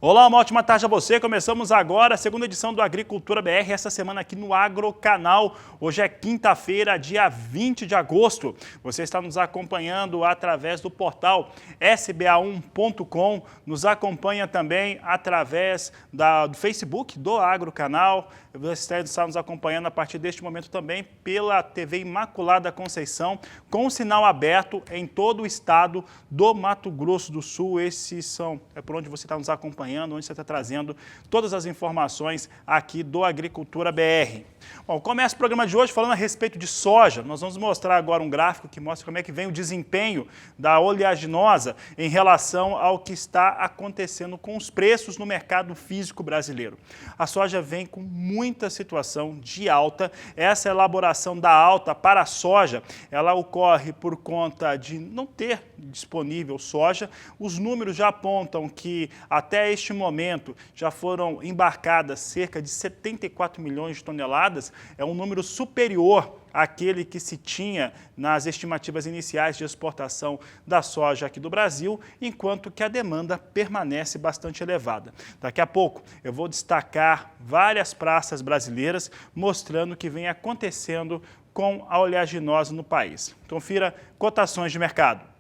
Olá, uma ótima tarde a você. Começamos agora a segunda edição do Agricultura BR, essa semana aqui no Agrocanal. Hoje é quinta-feira, dia 20 de agosto. Você está nos acompanhando através do portal sba1.com, nos acompanha também através do Facebook do Agrocanal. Você está nos acompanhando a partir deste momento também pela TV Imaculada Conceição, com o sinal aberto em todo o estado do Mato Grosso do Sul. Esses é por onde você está nos acompanhando, onde você está trazendo todas as informações aqui do Agricultura BR. Bom, começa o programa de hoje falando a respeito de soja. Nós vamos mostrar agora um gráfico que mostra como é que vem o desempenho da oleaginosa em relação ao que está acontecendo com os preços no mercado físico brasileiro. A soja vem com muita situação de alta. Essa elaboração da alta para a soja, ela ocorre por conta de não ter disponível soja. Os números já apontam que até este momento já foram embarcadas cerca de 74 milhões de toneladas. É um número superior àquele que se tinha nas estimativas iniciais de exportação da soja aqui do Brasil, enquanto que a demanda permanece bastante elevada. Daqui a pouco eu vou destacar várias praças brasileiras mostrando o que vem acontecendo com a oleaginosa no país. Confira cotações de mercado.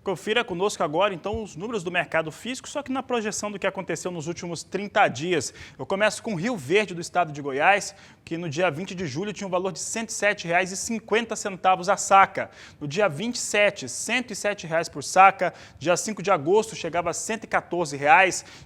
Confira conosco agora, então, os números do mercado físico, só que na projeção do que aconteceu nos últimos 30 dias. Eu começo com Rio Verde, do estado de Goiás, que no dia 20 de julho tinha um valor de R$ 107,50 a saca. No dia 27, R$ 107 por saca. Dia 5 de agosto chegava a R$ 114.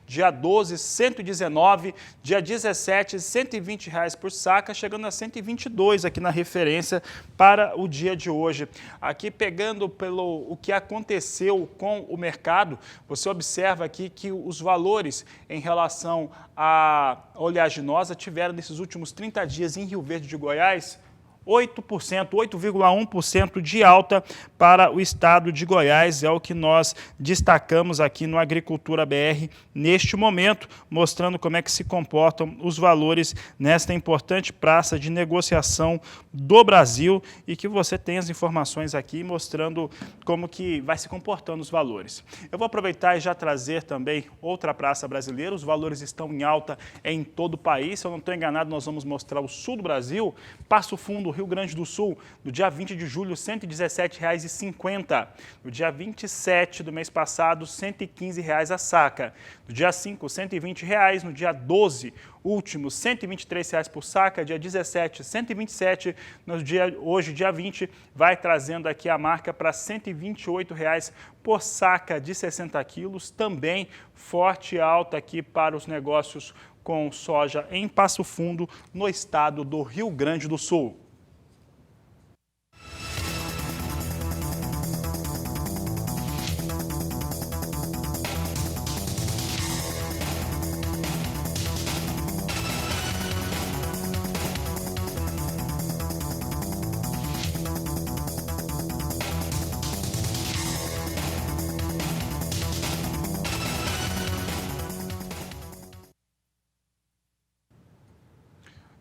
Dia 12, R$ 119. Dia 17, R$ 120 por saca, chegando a R$ 122 aqui na referência para o dia de hoje. Aqui pegando pelo o que aconteceu com o mercado, você observa aqui que os valores em relação à oleaginosa tiveram nesses últimos 30 dias em Rio Verde de Goiás 8,1% de alta para o estado de Goiás, é o que nós destacamos aqui no Agricultura BR neste momento, mostrando como é que se comportam os valores nesta importante praça de negociação do Brasil e que você tem as informações aqui mostrando como que vai se comportando os valores. Eu vou aproveitar e já trazer também outra praça brasileira, os valores estão em alta em todo o país, se eu não estou enganado nós vamos mostrar o sul do Brasil, Passo Fundo, Rio Grande do Sul, no dia 20 de julho, R$ 117,50. No dia 27 do mês passado, R$ 115 a saca. No dia 5, R$ 120. No dia 12, último, R$ 123 por saca. Dia 17, R$ 127. Hoje, dia 20, vai trazendo aqui a marca para R$ 128 por saca de 60 quilos. Também forte alta aqui para os negócios com soja em Passo Fundo, no estado do Rio Grande do Sul.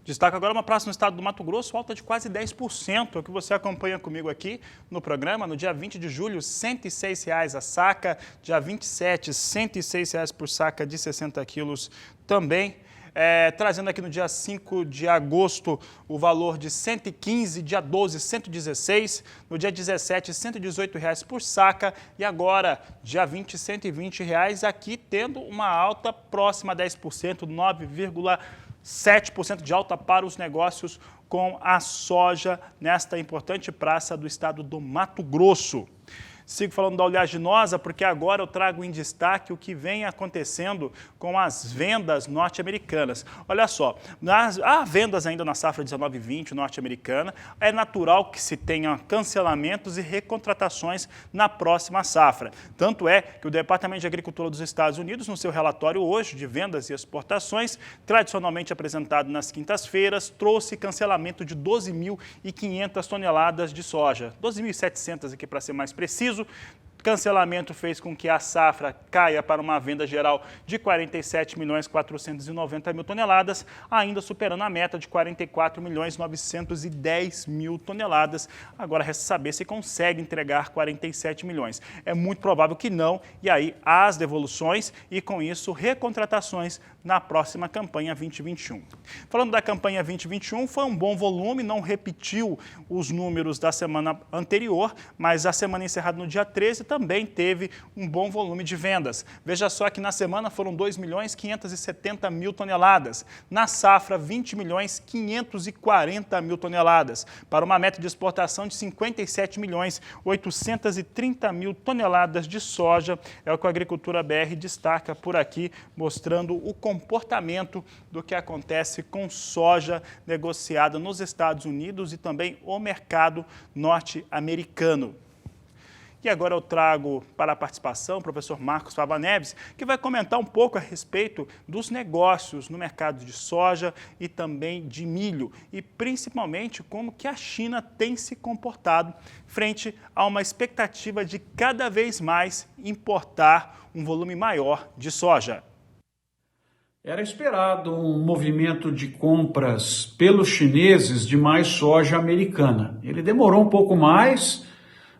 Destaco agora uma praça no estado do Mato Grosso, alta de quase 10%, é o que você acompanha comigo aqui no programa. No dia 20 de julho, R$ 106 a saca. Dia 27, R$ 106 por saca de 60 quilos também. Trazendo aqui no dia 5 de agosto o valor de 115, dia 12, 116, no dia 17, R$ 118 por saca e agora, dia 20, R$ 120, aqui tendo uma alta próxima a 10%, 9,7% de alta para os negócios com a soja nesta importante praça do estado do Mato Grosso. Sigo falando da oleaginosa porque agora eu trago em destaque o que vem acontecendo com as vendas norte-americanas. Olha só, há vendas ainda na safra 19/20 norte-americana, é natural que se tenha cancelamentos e recontratações na próxima safra. Tanto é que o Departamento de Agricultura dos Estados Unidos, no seu relatório hoje de vendas e exportações, tradicionalmente apresentado nas quintas-feiras, trouxe cancelamento de 12.500 toneladas de soja, 12.700 aqui para ser mais preciso. Cancelamento fez com que a safra caia para uma venda geral de 47.490.000 toneladas, ainda superando a meta de 44.910.000 toneladas. Agora resta saber se consegue entregar 47 milhões. É muito provável que não, e aí as devoluções e, com isso, recontratações na próxima campanha 2021. Falando da campanha 2021, foi um bom volume, não repetiu os números da semana anterior, mas a semana encerrada no dia 13 também teve um bom volume de vendas. Veja só que na semana foram 2.570.000 toneladas, na safra 20.540.000 toneladas, para uma meta de exportação de 57.830.000 toneladas de soja, é o que a Agricultura BR destaca por aqui, mostrando o comportamento do que acontece com soja negociada nos Estados Unidos e também o mercado norte-americano. E agora eu trago para a participação o professor Marcos Fava Neves, que vai comentar um pouco a respeito dos negócios no mercado de soja e também de milho, e principalmente como que a China tem se comportado frente a uma expectativa de cada vez mais importar um volume maior de soja. Era esperado um movimento de compras pelos chineses de mais soja americana. Ele demorou um pouco mais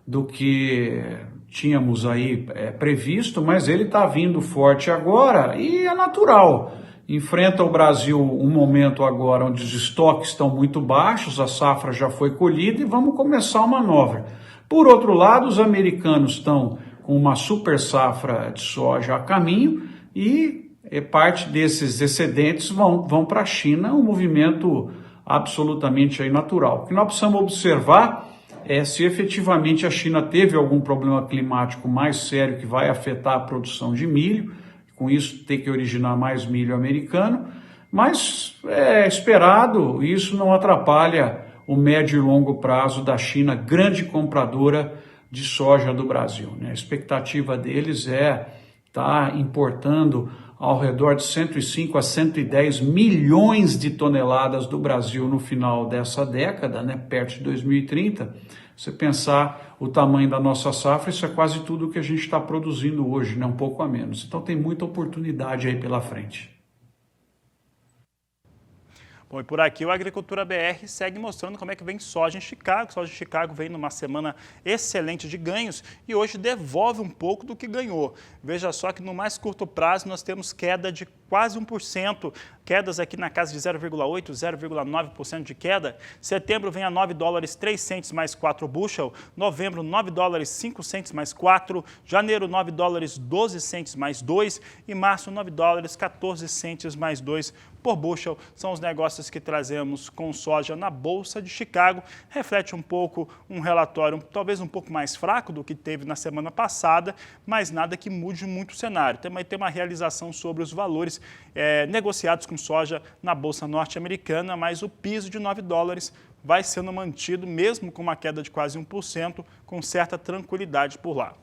do que tínhamos aí previsto, mas ele está vindo forte agora e é natural. Enfrenta o Brasil um momento agora onde os estoques estão muito baixos, a safra já foi colhida e vamos começar uma nova. Por outro lado, os americanos estão com uma super safra de soja a caminho e parte desses excedentes vão para a China, um movimento absolutamente aí natural. O que nós precisamos observar é se efetivamente a China teve algum problema climático mais sério que vai afetar a produção de milho, com isso ter que originar mais milho americano, mas é esperado, isso não atrapalha o médio e longo prazo da China, grande compradora de soja do Brasil, né? A expectativa deles é estar importando ao redor de 105 a 110 milhões de toneladas do Brasil no final dessa década, né, perto de 2030. Você pensar o tamanho da nossa safra, isso é quase tudo que a gente está produzindo hoje, né, um pouco a menos. Então tem muita oportunidade aí pela frente. Bom, e por aqui o Agricultura BR segue mostrando como é que vem soja em Chicago. Soja em Chicago vem numa semana excelente de ganhos e hoje devolve um pouco do que ganhou. Veja só que no mais curto prazo nós temos queda de quase 1%, quedas aqui na casa de 0,8%, 0,9% de queda. Setembro vem a $9,03 mais 4 bushel, novembro $9,05 mais 4, janeiro $9,12 mais 2 e março $9,14 mais 2 por bushel. São os negócios que trazemos com soja na Bolsa de Chicago. Reflete um pouco um relatório talvez um pouco mais fraco do que teve na semana passada, mas nada que mude muito o cenário. Também tem uma realização sobre os valores negociados com soja na Bolsa norte-americana, mas o piso de $9 vai sendo mantido, mesmo com uma queda de quase 1%, com certa tranquilidade por lá.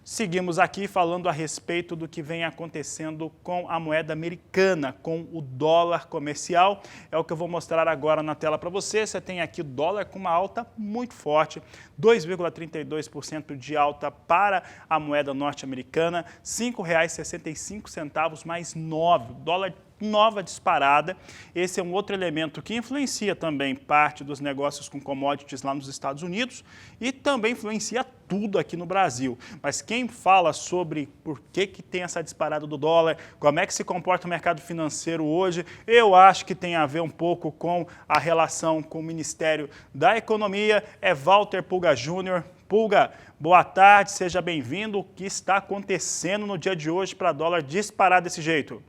Seguimos aqui falando a respeito do que vem acontecendo com a moeda americana, com o dólar comercial. É o que eu vou mostrar agora na tela para você. Você tem aqui o dólar com uma alta muito forte, 2,32% de alta para a moeda norte-americana, R$ 5,65 mais 9. Dólar nova disparada. Esse é um outro elemento que influencia também parte dos negócios com commodities lá nos Estados Unidos e também influencia tudo aqui no Brasil. Mas quem fala sobre por que tem essa disparada do dólar, como é que se comporta o mercado financeiro hoje, eu acho que tem a ver um pouco com a relação com o Ministério da Economia, é Walter Pulga Júnior. Pulga, boa tarde, seja bem-vindo. O que está acontecendo no dia de hoje para dólar disparar desse jeito?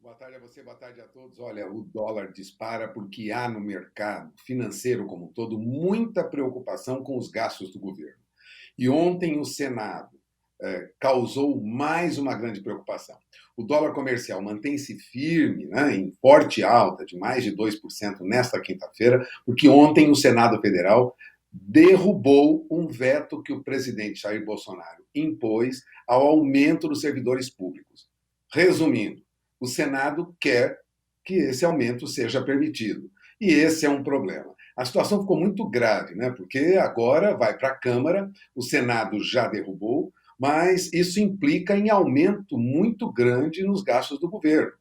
Boa Boa tarde a você, boa tarde a todos. Olha, o dólar dispara porque há no mercado financeiro como um todo muita preocupação com os gastos do governo. E ontem o Senado causou mais uma grande preocupação. O dólar comercial mantém-se firme, né, em forte alta de mais de 2% nesta quinta-feira, porque ontem o Senado Federal derrubou um veto que o presidente Jair Bolsonaro impôs ao aumento dos servidores públicos. Resumindo, o Senado quer que esse aumento seja permitido. E esse é um problema. A situação ficou muito grave, né? Porque agora vai para a Câmara, o Senado já derrubou, mas isso implica em aumento muito grande nos gastos do governo,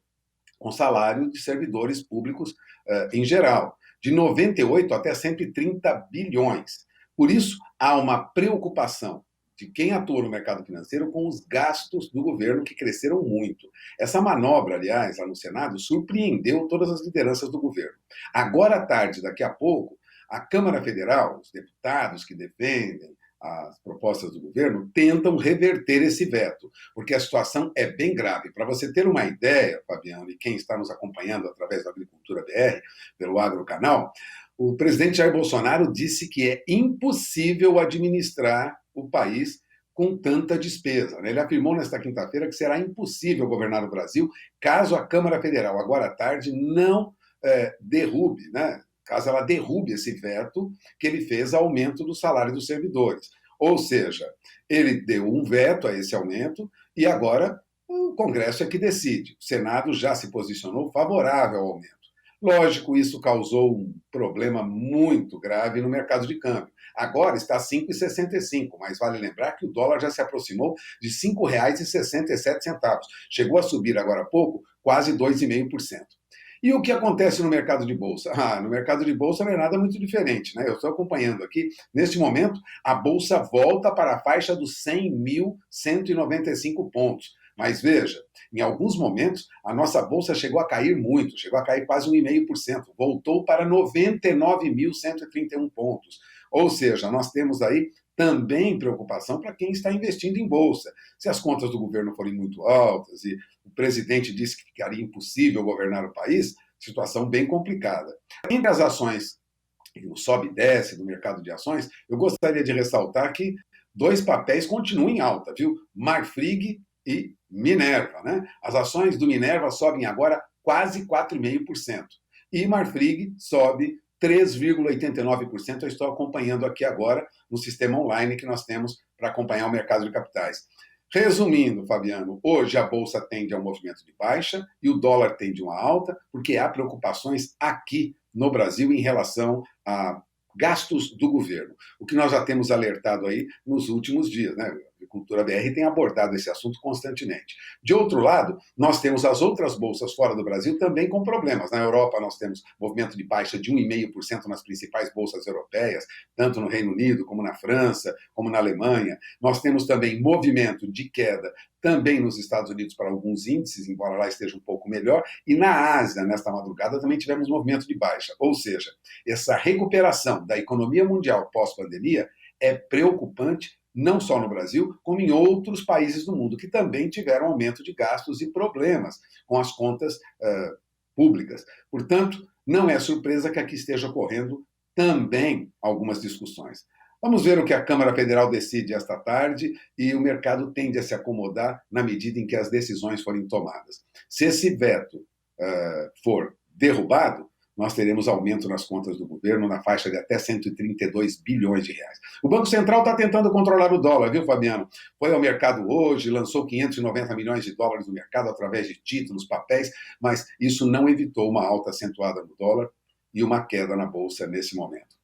com salário de servidores públicos em geral, de 98 até 130 bilhões. Por isso, há uma preocupação de quem atua no mercado financeiro com os gastos do governo, que cresceram muito. Essa manobra, aliás, lá no Senado, surpreendeu todas as lideranças do governo. Agora à tarde, daqui a pouco, a Câmara Federal, os deputados que defendem as propostas do governo, tentam reverter esse veto, porque a situação é bem grave. Para você ter uma ideia, Fabiano, e quem está nos acompanhando através da Agricultura BR, pelo Agrocanal, o presidente Jair Bolsonaro disse que é impossível administrar o país com tanta despesa. Ele afirmou nesta quinta-feira que será impossível governar o Brasil caso a Câmara Federal, agora à tarde, não derrube, né? Caso ela derrube esse veto que ele fez ao aumento do salário dos servidores. Ou seja, ele deu um veto a esse aumento e agora o Congresso é que decide. O Senado já se posicionou favorável ao aumento. Lógico, isso causou um problema muito grave no mercado de câmbio. Agora está 5,65, mas vale lembrar que o dólar já se aproximou de R$ 5,67. Chegou a subir agora há pouco quase 2,5%. E o que acontece no mercado de bolsa? No mercado de bolsa não é nada muito diferente, né? Eu estou acompanhando aqui. Neste momento, a bolsa volta para a faixa dos 100.195 pontos. Mas veja, em alguns momentos, a nossa bolsa chegou a cair muito, chegou a cair quase 1,5%. Voltou para 99.131 pontos. Ou seja, nós temos aí também preocupação para quem está investindo em bolsa. Se as contas do governo forem muito altas e o presidente disse que ficaria impossível governar o país, situação bem complicada. Entre as ações, o sobe e desce do mercado de ações, eu gostaria de ressaltar que dois papéis continuam em alta, viu? Marfrig e Minerva, né? As ações do Minerva sobem agora quase 4,5%. E Marfrig sobe 3,89%. Eu estou acompanhando aqui agora no sistema online que nós temos para acompanhar o mercado de capitais. Resumindo, Fabiano, hoje a bolsa tende a um movimento de baixa e o dólar tende a uma alta, porque há preocupações aqui no Brasil em relação a gastos do governo. O que nós já temos alertado aí nos últimos dias, né? A Agricultura BR tem abordado esse assunto constantemente. De outro lado, nós temos as outras bolsas fora do Brasil também com problemas. Na Europa, nós temos movimento de baixa de 1,5% nas principais bolsas europeias, tanto no Reino Unido, como na França, como na Alemanha. Nós temos também movimento de queda também nos Estados Unidos para alguns índices, embora lá esteja um pouco melhor. E na Ásia, nesta madrugada, também tivemos movimento de baixa. Ou seja, essa recuperação da economia mundial pós-pandemia é preocupante, não só no Brasil, como em outros países do mundo, que também tiveram aumento de gastos e problemas com as contas públicas. Portanto, não é surpresa que aqui esteja ocorrendo também algumas discussões. Vamos ver o que a Câmara Federal decide esta tarde e o mercado tende a se acomodar na medida em que as decisões forem tomadas. Se esse veto for derrubado, nós teremos aumento nas contas do governo na faixa de até 132 bilhões de reais. O Banco Central está tentando controlar o dólar, viu, Fabiano? Foi ao mercado hoje, lançou 590 milhões de dólares no mercado através de títulos, papéis, mas isso não evitou uma alta acentuada no dólar e uma queda na bolsa nesse momento.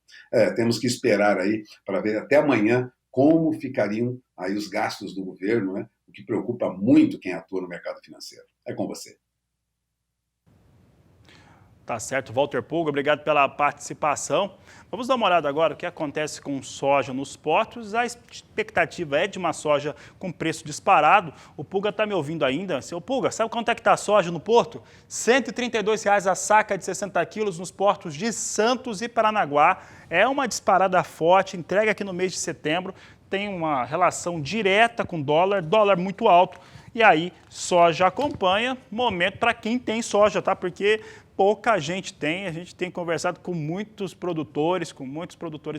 Temos que esperar aí para ver até amanhã como ficariam aí os gastos do governo, né? O que preocupa muito quem atua no mercado financeiro. É com você. Tá certo, Walter Pulga, obrigado pela participação. Vamos dar uma olhada agora o que acontece com soja nos portos. A expectativa é de uma soja com preço disparado. O Pulga está me ouvindo ainda. Seu Pulga, sabe quanto é que está a soja no porto? R$ 132 a saca de 60 quilos nos portos de Santos e Paranaguá. É uma disparada forte, entrega aqui no mês de setembro. Tem uma relação direta com dólar muito alto. E aí, soja acompanha, momento para quem tem soja, tá? Porque pouca gente tem, a gente tem conversado com muitos produtores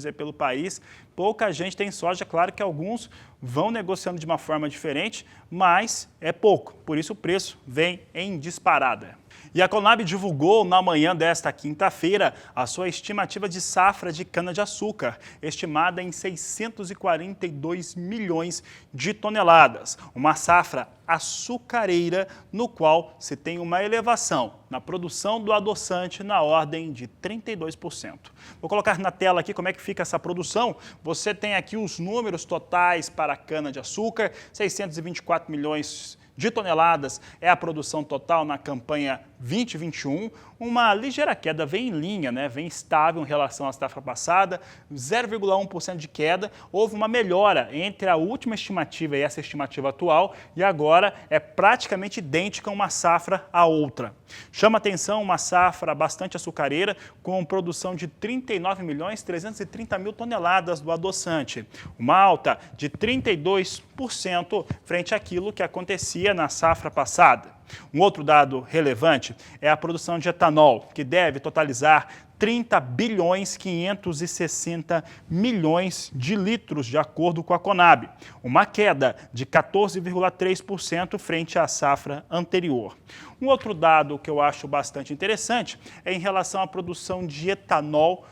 aí pelo país, pouca gente tem soja, claro que alguns vão negociando de uma forma diferente, mas é pouco, por isso o preço vem em disparada. E a Conab divulgou na manhã desta quinta-feira a sua estimativa de safra de cana-de-açúcar, estimada em 642 milhões de toneladas. Uma safra açucareira, no qual se tem uma elevação na produção do adoçante na ordem de 32%. Vou colocar na tela aqui como é que fica essa produção. Você tem aqui os números totais para a cana-de-açúcar, 624 milhões de toneladas é a produção total na campanha 2021, uma ligeira queda, vem em linha, né? Vem estável em relação à safra passada, 0,1% de queda. Houve uma melhora entre a última estimativa e essa estimativa atual e agora é praticamente idêntica uma safra à outra. Chama atenção uma safra bastante açucareira com produção de 39.330.000 toneladas do adoçante, uma alta de 32% frente àquilo que acontecia na safra passada. Um outro dado relevante é a produção de etanol, que deve totalizar 30 bilhões 560 milhões de litros, de acordo com a Conab, uma queda de 14,3% frente à safra anterior. Um outro dado que eu acho bastante interessante é em relação à produção de etanol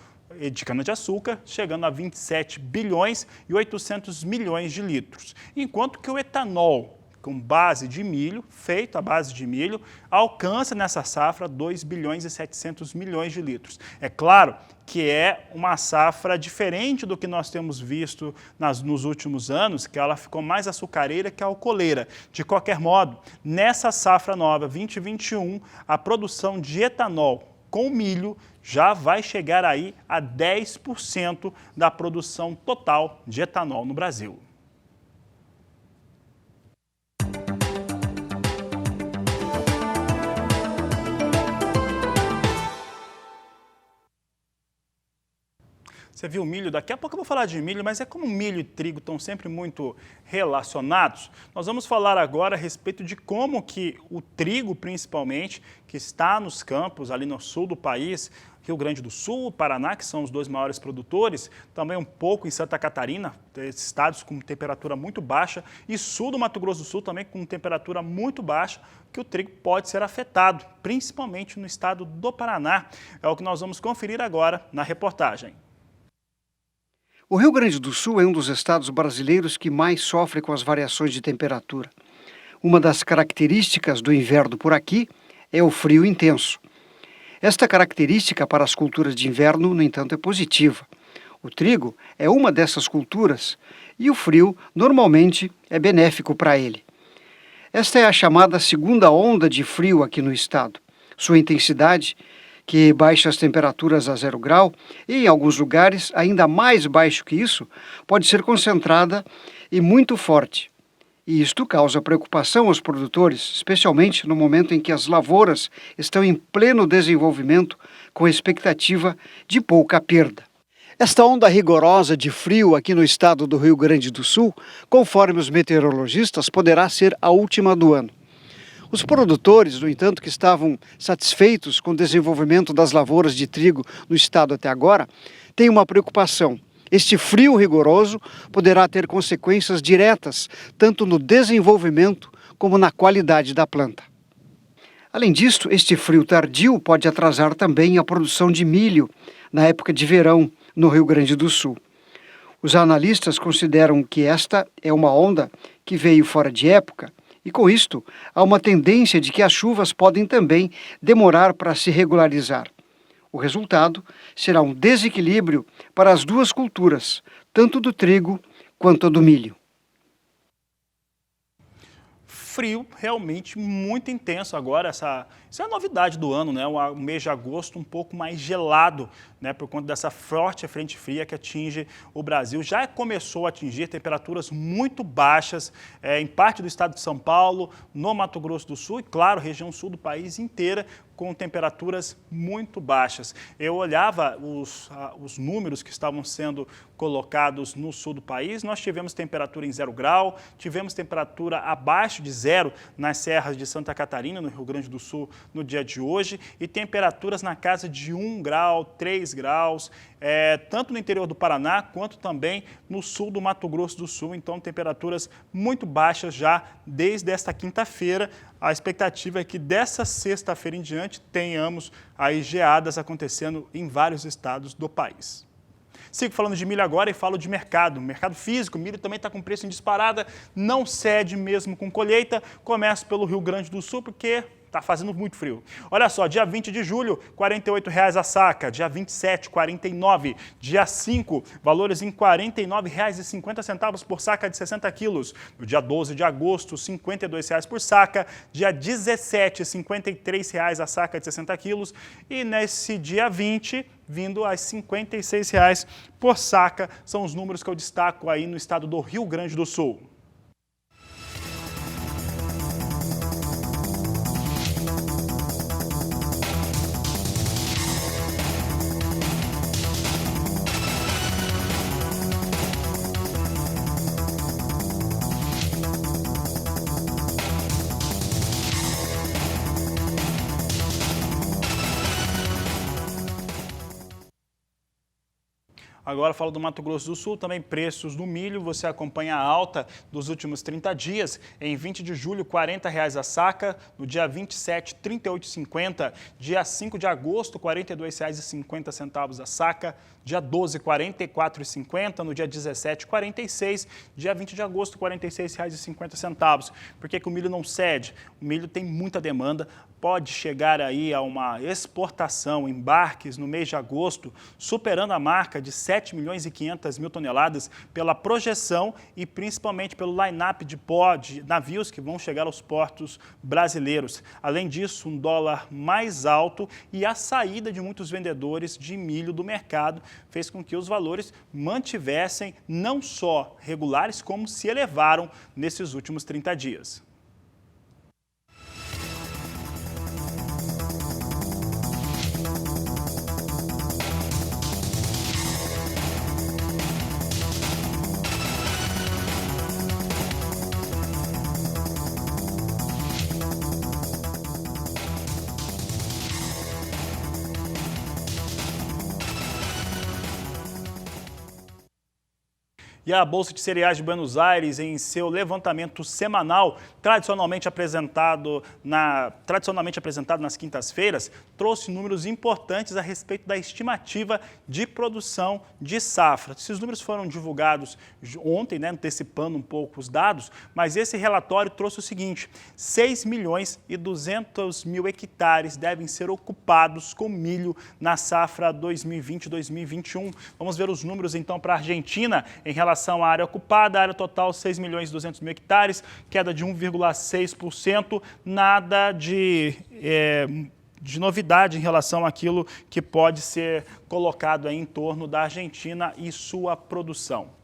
de cana-de-açúcar, chegando a 27 bilhões e 800 milhões de litros, enquanto que o etanol com base de milho, feito à base de milho, alcança nessa safra 2 bilhões e 700 milhões de litros. É claro que é uma safra diferente do que nós temos visto nos últimos anos, que ela ficou mais açucareira que alcooleira. De qualquer modo, nessa safra nova 2021, a produção de etanol com milho já vai chegar aí a 10% da produção total de etanol no Brasil. Você viu o milho? Daqui a pouco eu vou falar de milho, mas é como milho e trigo estão sempre muito relacionados. Nós vamos falar agora a respeito de como que o trigo, principalmente, que está nos campos ali no sul do país, Rio Grande do Sul, Paraná, que são os dois maiores produtores, também um pouco em Santa Catarina, estados com temperatura muito baixa, e sul do Mato Grosso do Sul também com temperatura muito baixa, que o trigo pode ser afetado, principalmente no estado do Paraná. É o que nós vamos conferir agora na reportagem. O Rio Grande do Sul é um dos estados brasileiros que mais sofre com as variações de temperatura. Uma das características do inverno por aqui é o frio intenso. Esta característica para as culturas de inverno, no entanto, é positiva. O trigo é uma dessas culturas e o frio, normalmente, é benéfico para ele. Esta é a chamada segunda onda de frio aqui no estado. Sua intensidade, que baixa as temperaturas a 0 grau, e em alguns lugares, ainda mais baixo que isso, pode ser concentrada e muito forte. E isto causa preocupação aos produtores, especialmente no momento em que as lavouras estão em pleno desenvolvimento, com a expectativa de pouca perda. Esta onda rigorosa de frio aqui no estado do Rio Grande do Sul, conforme os meteorologistas, poderá ser a última do ano. Os produtores, no entanto, que estavam satisfeitos com o desenvolvimento das lavouras de trigo no estado até agora, têm uma preocupação. Este frio rigoroso poderá ter consequências diretas, tanto no desenvolvimento como na qualidade da planta. Além disso, este frio tardio pode atrasar também a produção de milho na época de verão no Rio Grande do Sul. Os analistas consideram que esta é uma onda que veio fora de época, e com isto, há uma tendência de que as chuvas podem também demorar para se regularizar. O resultado será um desequilíbrio para as duas culturas, tanto do trigo quanto do milho. Frio realmente muito intenso agora, Isso é a novidade do ano, né? O mês de agosto um pouco mais gelado, né? Por conta dessa forte frente fria que atinge o Brasil. Já começou a atingir temperaturas muito baixas em parte do estado de São Paulo, no Mato Grosso do Sul e, claro, região sul do país inteira, com temperaturas muito baixas. Eu olhava os números que estavam sendo colocados no sul do país, nós tivemos temperatura em 0 grau, tivemos temperatura abaixo de zero nas serras de Santa Catarina, no Rio Grande do Sul, no dia de hoje, e temperaturas na casa de 1 grau, 3 graus, tanto no interior do Paraná, quanto também no sul do Mato Grosso do Sul. Então, temperaturas muito baixas já desde esta quinta-feira. A expectativa é que dessa sexta-feira em diante tenhamos aí geadas acontecendo em vários estados do país. Sigo falando de milho agora e falo de mercado. Mercado físico, o milho também está com preço em disparada, não cede mesmo com colheita. Começo pelo Rio Grande do Sul, porque está fazendo muito frio. Olha só, dia 20 de julho, R$ 48,00 a saca. Dia 27, R$ 49,00. Dia 5, valores em R$ 49,50 por saca de 60 quilos. No dia 12 de agosto, R$ 52,00 por saca. Dia 17, R$ 53,00 a saca de 60 quilos. E nesse dia 20, vindo a R$ 56,00 por saca. São os números que eu destaco aí no estado do Rio Grande do Sul. Agora falo do Mato Grosso do Sul, também preços do milho, você acompanha a alta dos últimos 30 dias. Em 20 de julho, R$ 40,00 a saca, no dia 27, R$ 38,50, dia 5 de agosto, R$ 42,50 a saca, dia 12, R$ 44,50, no dia 17, R$ 46, dia 20 de agosto, R$ 46,50. Por que o milho não cede? O milho tem muita demanda, pode chegar aí a uma exportação, embarques no mês de agosto, superando a marca de 7 milhões e 500 mil toneladas pela projeção e principalmente pelo line-up de navios que vão chegar aos portos brasileiros. Além disso, um dólar mais alto e a saída de muitos vendedores de milho do mercado fez com que os valores mantivessem não só regulares, como se elevaram nesses últimos 30 dias. E a Bolsa de Cereais de Buenos Aires, em seu levantamento semanal, tradicionalmente apresentado nas quintas-feiras, trouxe números importantes a respeito da estimativa de produção de safra. Esses números foram divulgados ontem, né, antecipando um pouco os dados, mas esse relatório trouxe o seguinte: 6 milhões e 200 mil hectares devem ser ocupados com milho na safra 2020-2021. Vamos ver os números então para a Argentina em relação à área ocupada. A área total 6 milhões e 200 mil hectares, queda de 1,6%, nada de novidade em relação àquilo que pode ser colocado aí em torno da Argentina e sua produção.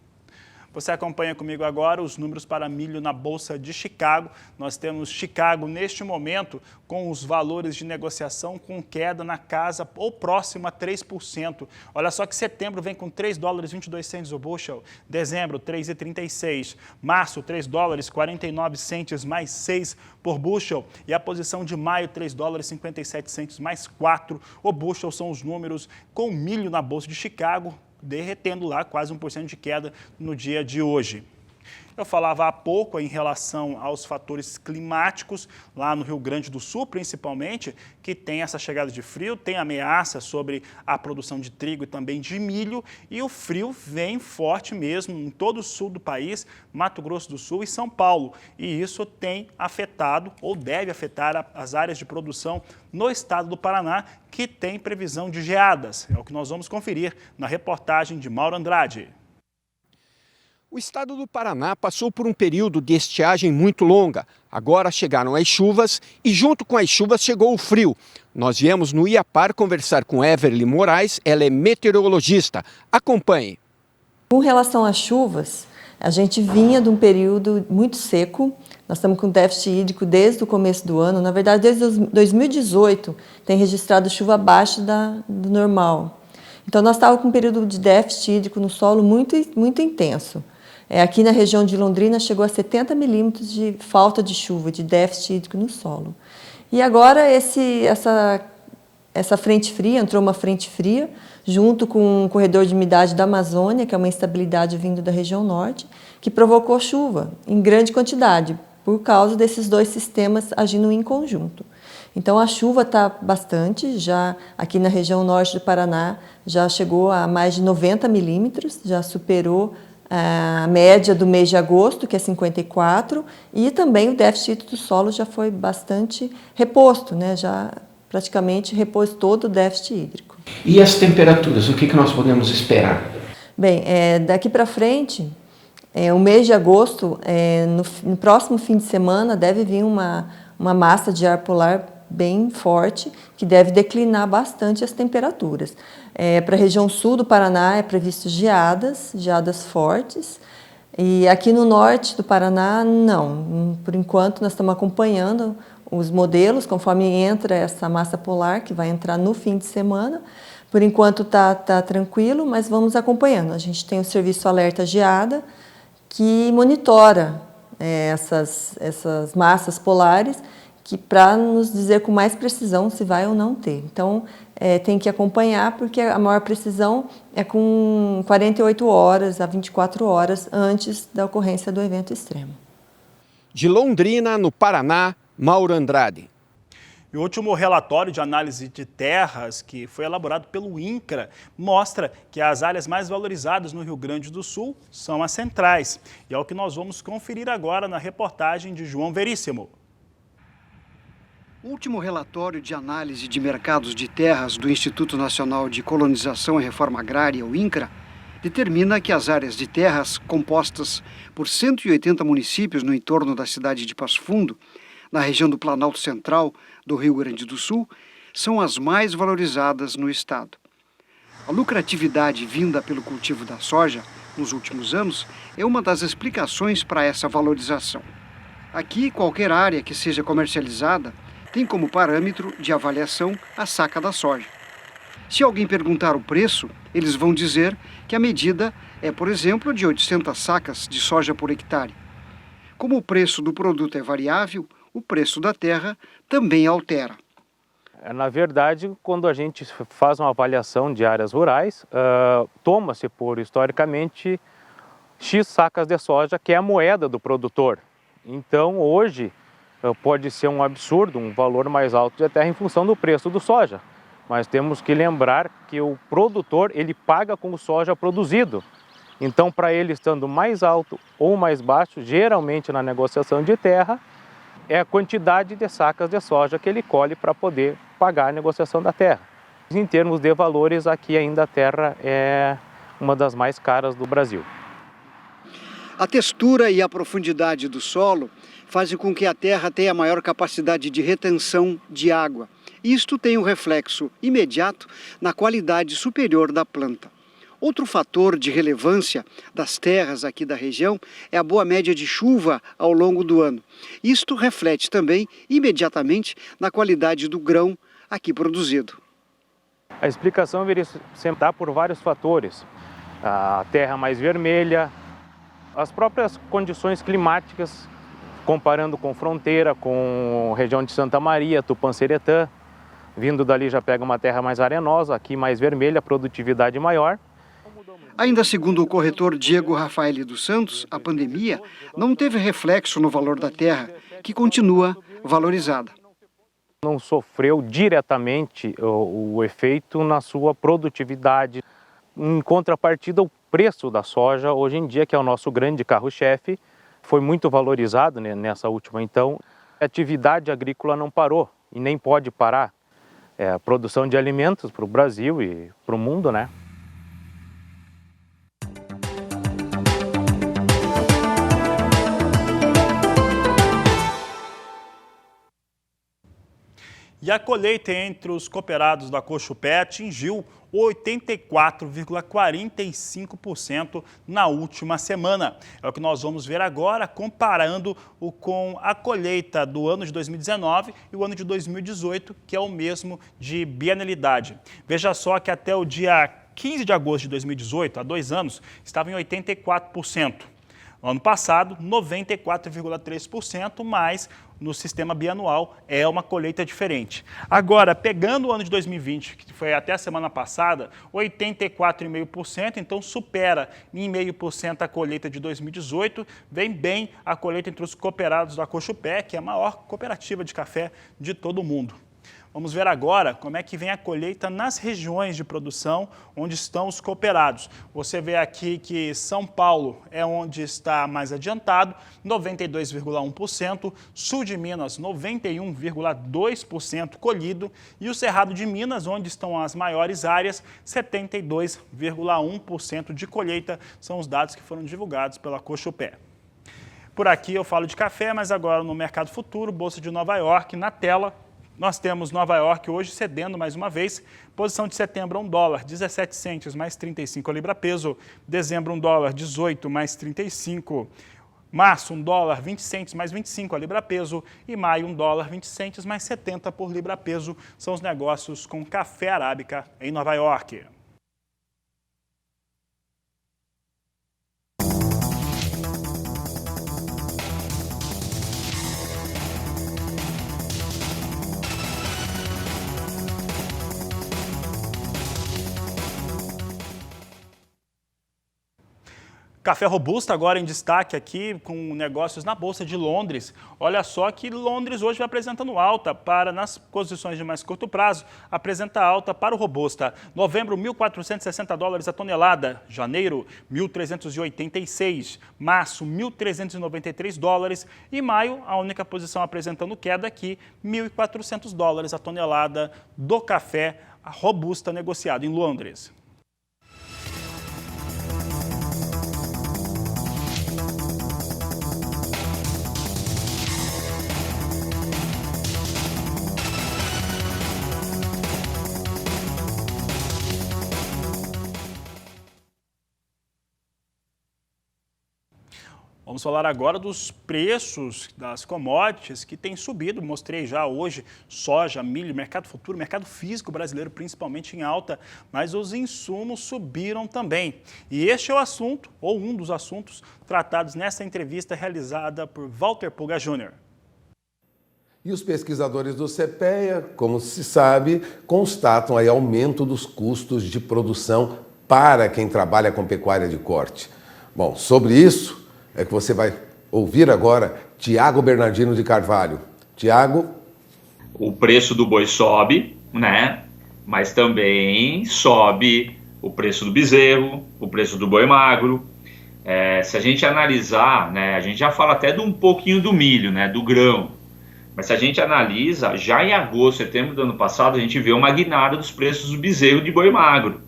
Você acompanha comigo agora os números para milho na Bolsa de Chicago. Nós temos Chicago, neste momento, com os valores de negociação com queda na casa ou próximo a 3%. Olha só que setembro vem com 3 dólares 22 centes o bushel, dezembro 3,36, março 3 dólares 49 centes mais 6 por bushel e a posição de maio 3 dólares 57 centes mais 4 o bushel. São os números com milho na Bolsa de Chicago, derretendo lá quase 1% de queda no dia de hoje. Eu falava há pouco em relação aos fatores climáticos, lá no Rio Grande do Sul, principalmente, que tem essa chegada de frio, tem ameaça sobre a produção de trigo e também de milho, e o frio vem forte mesmo em todo o sul do país, Mato Grosso do Sul e São Paulo. E isso tem afetado, ou deve afetar, as áreas de produção no estado do Paraná, que tem previsão de geadas. É o que nós vamos conferir na reportagem de Mauro Andrade. O estado do Paraná passou por um período de estiagem muito longa. Agora chegaram as chuvas e junto com as chuvas chegou o frio. Nós viemos no Iapar conversar com Everly Moraes, ela é meteorologista. Acompanhe. Com relação às chuvas, a gente vinha de um período muito seco. Nós estamos com déficit hídrico desde o começo do ano. Na verdade, desde 2018 tem registrado chuva abaixo do normal. Então, nós estávamos com um período de déficit hídrico no solo muito intenso. Aqui na região de Londrina chegou a 70 milímetros de falta de chuva, de déficit hídrico no solo. E agora essa frente fria, entrou uma frente fria, junto com o corredor de umidade da Amazônia, que é uma instabilidade vindo da região norte, que provocou chuva em grande quantidade, por causa desses dois sistemas agindo em conjunto. Então, a chuva está bastante, já aqui na região norte do Paraná, já chegou a mais de 90 milímetros, já superou a média do mês de agosto, que é 54, e também o déficit do solo já foi bastante reposto, né? Já praticamente repôs todo o déficit hídrico. E as temperaturas, o que nós podemos esperar? Bem, daqui para frente, o mês de agosto, no próximo fim de semana, deve vir uma massa de ar polar bem forte, que deve declinar bastante as temperaturas. Para a região sul do Paraná é previsto geadas fortes, e aqui no norte do Paraná, não. Por enquanto, nós estamos acompanhando os modelos, conforme entra essa massa polar, que vai entrar no fim de semana. Por enquanto está tranquilo, mas vamos acompanhando. A gente tem o serviço Alerta Geada, que monitora essas massas polares, que para nos dizer com mais precisão se vai ou não ter. Então, tem que acompanhar, porque a maior precisão é com 48 horas a 24 horas antes da ocorrência do evento extremo. De Londrina, no Paraná, Mauro Andrade. E o último relatório de análise de terras, que foi elaborado pelo INCRA, mostra que as áreas mais valorizadas no Rio Grande do Sul são as centrais. E é o que nós vamos conferir agora na reportagem de João Veríssimo. O último relatório de análise de mercados de terras do Instituto Nacional de Colonização e Reforma Agrária, o INCRA, determina que as áreas de terras compostas por 180 municípios no entorno da cidade de Passo Fundo, na região do Planalto Central do Rio Grande do Sul, são as mais valorizadas no estado. A lucratividade vinda pelo cultivo da soja nos últimos anos é uma das explicações para essa valorização. Aqui, qualquer área que seja comercializada tem como parâmetro de avaliação a saca da soja. Se alguém perguntar o preço, eles vão dizer que a medida é, por exemplo, de 800 sacas de soja por hectare. Como o preço do produto é variável, o preço da terra também altera. Na verdade, quando a gente faz uma avaliação de áreas rurais, toma-se por, historicamente, X sacas de soja, que é a moeda do produtor. Então, hoje, pode ser um absurdo, um valor mais alto de terra em função do preço do soja. Mas temos que lembrar que o produtor, ele paga com o soja produzido. Então, para ele estando mais alto ou mais baixo, geralmente na negociação de terra, é a quantidade de sacas de soja que ele colhe para poder pagar a negociação da terra. Em termos de valores, aqui ainda a terra é uma das mais caras do Brasil. A textura e a profundidade do solo fazem com que a terra tenha maior capacidade de retenção de água. Isto tem um reflexo imediato na qualidade superior da planta. Outro fator de relevância das terras aqui da região é a boa média de chuva ao longo do ano. Isto reflete também imediatamente na qualidade do grão aqui produzido. A explicação deveria sempre dar por vários fatores. A terra mais vermelha, as próprias condições climáticas, comparando com fronteira, com região de Santa Maria, Tupanciretã. Vindo dali já pega uma terra mais arenosa, aqui mais vermelha, produtividade maior. Ainda segundo o corretor Diego Rafael dos Santos, a pandemia não teve reflexo no valor da terra, que continua valorizada. Não sofreu diretamente o efeito na sua produtividade. Em contrapartida, o preço da soja, hoje em dia, que é o nosso grande carro-chefe, foi muito valorizado, né, nessa última. Então, a atividade agrícola não parou e nem pode parar. É a produção de alimentos para o Brasil e para o mundo, né? E a colheita entre os cooperados da Cochupé atingiu 84,45% na última semana. É o que nós vamos ver agora, comparando com a colheita do ano de 2019 e o ano de 2018, que é o mesmo de bienalidade. Veja só que até o dia 15 de agosto de 2018, há 2 anos, estava em 84%. No ano passado, 94,3%, mas no sistema bianual é uma colheita diferente. Agora, pegando o ano de 2020, que foi até a semana passada, 84,5%, então supera em 0,5% a colheita de 2018, vem bem a colheita entre os cooperados da Cochupé, que é a maior cooperativa de café de todo o mundo. Vamos ver agora como é que vem a colheita nas regiões de produção onde estão os cooperados. Você vê aqui que São Paulo é onde está mais adiantado, 92,1%, sul de Minas, 91,2% colhido e o Cerrado de Minas, onde estão as maiores áreas, 72,1% de colheita, são os dados que foram divulgados pela Cochupé. Por aqui eu falo de café, mas agora no Mercado Futuro, Bolsa de Nova York, na tela, nós temos Nova York hoje cedendo mais uma vez. Posição de setembro, $1, 17 centes mais 35 a libra peso. Dezembro, $1, 18 mais 35. Março, $1, 20 centes mais 25 a libra peso. E maio, $1, 20 centes mais 70 por libra peso. São os negócios com café arábica em Nova York. Café Robusta agora em destaque aqui com negócios na Bolsa de Londres. Olha só que Londres hoje vai apresentando alta para, nas posições de mais curto prazo, apresenta alta para o Robusta. Novembro, $1.460 a tonelada. Janeiro, 1.386. Março, $1.393. E maio, a única posição apresentando queda aqui, $1.400 a tonelada do café Robusta negociado em Londres. Vamos falar agora dos preços das commodities que têm subido. Mostrei já hoje soja, milho, mercado futuro, mercado físico brasileiro principalmente em alta, mas os insumos subiram também. E este é o assunto, ou um dos assuntos, tratados nessa entrevista realizada por Walter Puga Jr. E os pesquisadores do CPEA, como se sabe, constatam aí aumento dos custos de produção para quem trabalha com pecuária de corte. Bom, sobre isso é que você vai ouvir agora Tiago Bernardino de Carvalho. Tiago? O preço do boi sobe, né? Mas também sobe o preço do bezerro, o preço do boi magro. Se a gente analisar, né, a gente já fala até de um pouquinho do milho, né, do grão. Mas se a gente analisa, já em agosto, setembro do ano passado, a gente vê uma guinada dos preços do bezerro de boi magro.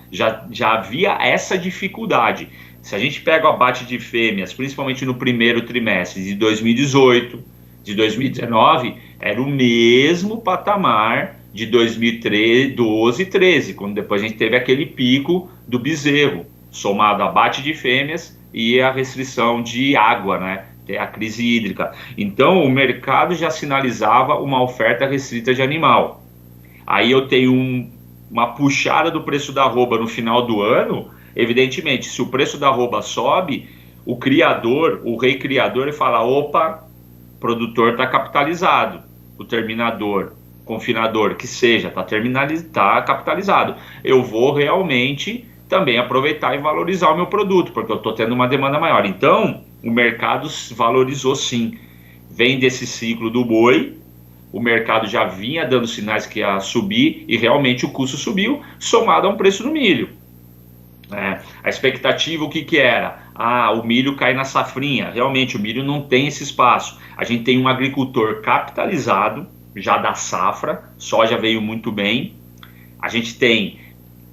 Já havia essa dificuldade. Se a gente pega o abate de fêmeas, principalmente no primeiro trimestre de 2018, de 2019, era o mesmo patamar de 2012 e 13, quando depois a gente teve aquele pico do bezerro, somado a abate de fêmeas e a restrição de água, né? A crise hídrica. Então, o mercado já sinalizava uma oferta restrita de animal. Aí eu tenho uma puxada do preço da arroba no final do ano. Evidentemente, se o preço da arroba sobe, o criador, o rei criador, ele fala, opa, o produtor está capitalizado, o terminador, confinador, que seja, está capitalizado. Eu vou realmente também aproveitar e valorizar o meu produto, porque eu estou tendo uma demanda maior. Então, o mercado valorizou sim. Vem desse ciclo do boi, o mercado já vinha dando sinais que ia subir e realmente o custo subiu, somado a um preço do milho. A expectativa, o que era? O milho cai na safrinha. Realmente, o milho não tem esse espaço. A gente tem um agricultor capitalizado, já da safra, soja veio muito bem. A gente tem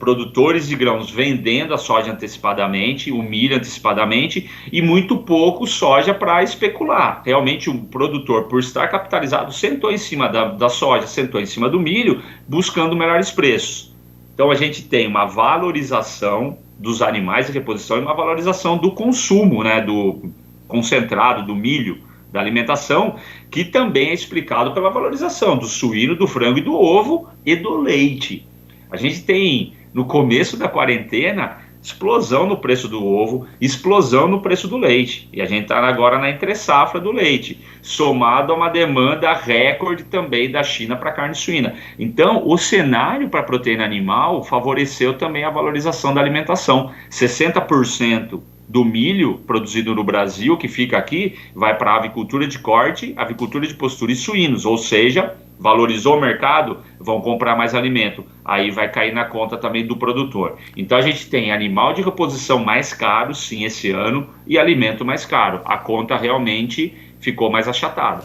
produtores de grãos vendendo a soja antecipadamente, o milho antecipadamente, e muito pouco soja para especular. Realmente o produtor, por estar capitalizado, sentou em cima da soja, sentou em cima do milho, buscando melhores preços. Então a gente tem uma valorização dos animais de reposição e uma valorização do consumo, né, do concentrado, do milho, da alimentação, que também é explicado pela valorização do suíno, do frango e do ovo e do leite. A gente tem, no começo da quarentena, explosão no preço do ovo, explosão no preço do leite. E a gente está agora na entre-safra do leite, somado a uma demanda recorde também da China para carne suína. Então, o cenário para a proteína animal favoreceu também a valorização da alimentação. 60% do milho produzido no Brasil, que fica aqui, vai para a avicultura de corte, avicultura de postura e suínos, ou seja, valorizou o mercado, vão comprar mais alimento, aí vai cair na conta também do produtor. Então a gente tem animal de reposição mais caro, sim, esse ano, e alimento mais caro. A conta realmente ficou mais achatada.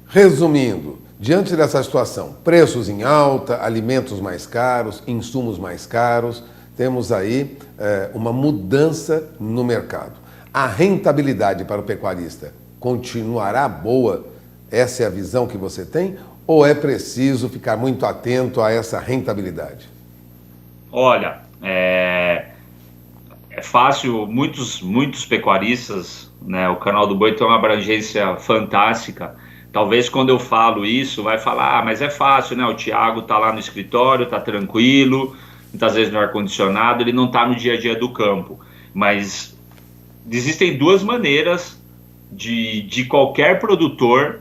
Resumindo, diante dessa situação, preços em alta, alimentos mais caros, insumos mais caros, temos aí uma mudança no mercado. A rentabilidade para o pecuarista continuará boa? Essa é a visão que você tem? Ou é preciso ficar muito atento a essa rentabilidade? Olha, é fácil, muitos pecuaristas, né, o canal do Boi tem uma abrangência fantástica. Talvez quando eu falo isso, vai falar, mas é fácil, né? O Thiago está lá no escritório, está tranquilo, muitas vezes no ar-condicionado, ele não está no dia a dia do campo. Mas existem duas maneiras de qualquer produtor,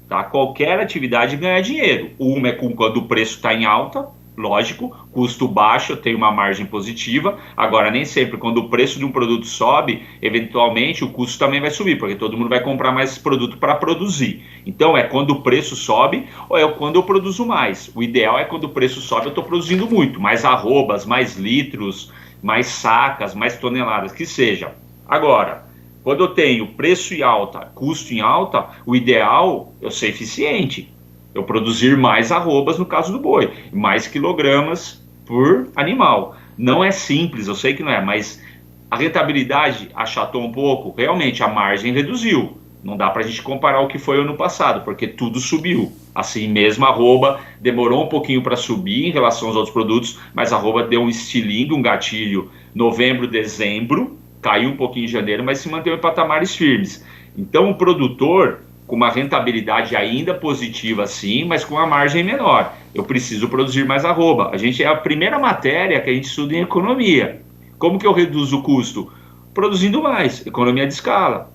tá? Qualquer atividade ganhar dinheiro. Uma é quando o preço está em alta, lógico, custo baixo, tem uma margem positiva. Agora, nem sempre, quando o preço de um produto sobe, eventualmente o custo também vai subir, porque todo mundo vai comprar mais produto para produzir. Então, é quando o preço sobe ou é quando eu produzo mais. O ideal é quando o preço sobe, eu estou produzindo muito, mais arrobas, mais litros, mais sacas, mais toneladas, que seja. Agora, quando eu tenho preço em alta, custo em alta, o ideal é eu ser eficiente. Eu produzir mais arrobas no caso do boi, mais quilogramas por animal. Não é simples, eu sei que não é, mas a rentabilidade achatou um pouco, realmente a margem reduziu. Não dá para a gente comparar o que foi ano passado, porque tudo subiu. Assim mesmo, a arroba demorou um pouquinho para subir em relação aos outros produtos, mas a arroba deu um estilingue, um gatilho, novembro, dezembro, caiu um pouquinho em janeiro, mas se manteve em patamares firmes. Então o produtor, com uma rentabilidade ainda positiva sim, mas com uma margem menor. Eu preciso produzir mais arroba. É a primeira matéria que a gente estuda em economia. Como que eu reduzo o custo? Produzindo mais, economia de escala.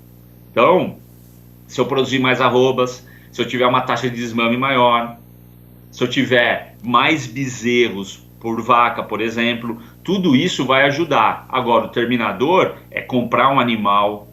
Então, se eu produzir mais arrobas, se eu tiver uma taxa de desmame maior, se eu tiver mais bezerros por vaca, por exemplo, tudo isso vai ajudar. Agora, o terminador é comprar um animal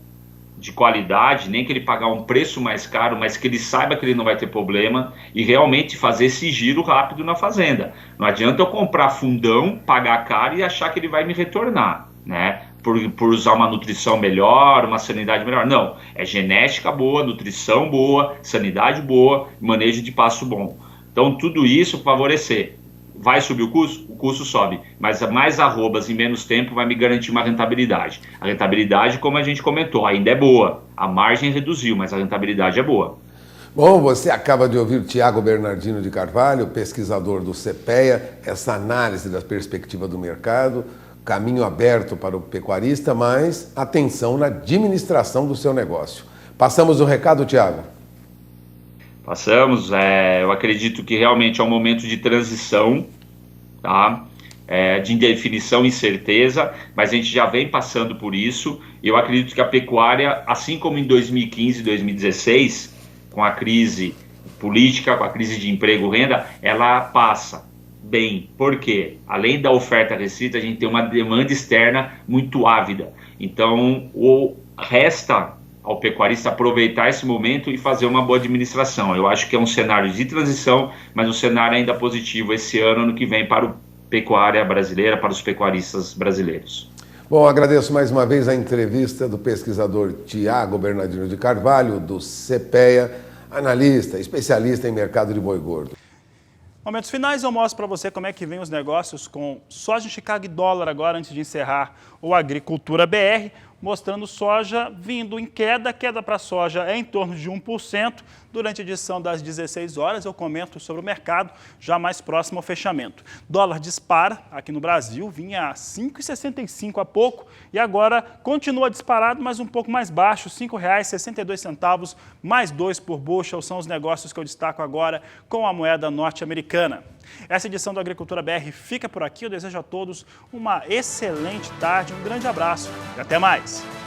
de qualidade, nem que ele pagar um preço mais caro, mas que ele saiba que ele não vai ter problema e realmente fazer esse giro rápido na fazenda. Não adianta eu comprar fundão, pagar caro e achar que ele vai me retornar, né? Por usar uma nutrição melhor, uma sanidade melhor. Não, é genética boa, nutrição boa, sanidade boa, manejo de pasto bom. Então tudo isso favorecer. Vai subir o custo sobe, mas mais arrobas em menos tempo vai me garantir uma rentabilidade. A rentabilidade, como a gente comentou, ainda é boa. A margem reduziu, mas a rentabilidade é boa. Bom, você acaba de ouvir o Thiago Bernardino de Carvalho, pesquisador do CPEA, essa análise da perspectiva do mercado, caminho aberto para o pecuarista, mas atenção na administração do seu negócio. Passamos o recado, Thiago? Passamos, eu acredito que realmente é um momento de transição, tá? De indefinição e incerteza, mas a gente já vem passando por isso. Eu acredito que a pecuária, assim como em 2015 e 2016, com a crise política, com a crise de emprego e renda, ela passa bem. Por quê? Além da oferta restrita, a gente tem uma demanda externa muito ávida. Então, resta ao pecuarista aproveitar esse momento e fazer uma boa administração. Eu acho que é um cenário de transição, mas um cenário ainda positivo esse ano que vem para a pecuária brasileira, para os pecuaristas brasileiros. Bom, agradeço mais uma vez a entrevista do pesquisador Thiago Bernardino de Carvalho, do CPEA, analista, especialista em mercado de boi gordo. Momentos finais, eu mostro para você como é que vem os negócios com soja em Chicago e dólar agora, antes de encerrar o Agricultura BR, mostrando soja vindo em queda. Queda para a soja é em torno de 1%. Durante a edição das 16 horas, eu comento sobre o mercado já mais próximo ao fechamento. Dólar dispara aqui no Brasil, vinha a 5,65 há pouco e agora continua disparado, mas um pouco mais baixo, R$ 5,62, mais 2 por bushel. São os negócios que eu destaco agora com a moeda norte-americana. Essa edição do Agricultura BR fica por aqui. Eu desejo a todos uma excelente tarde, um grande abraço e até mais.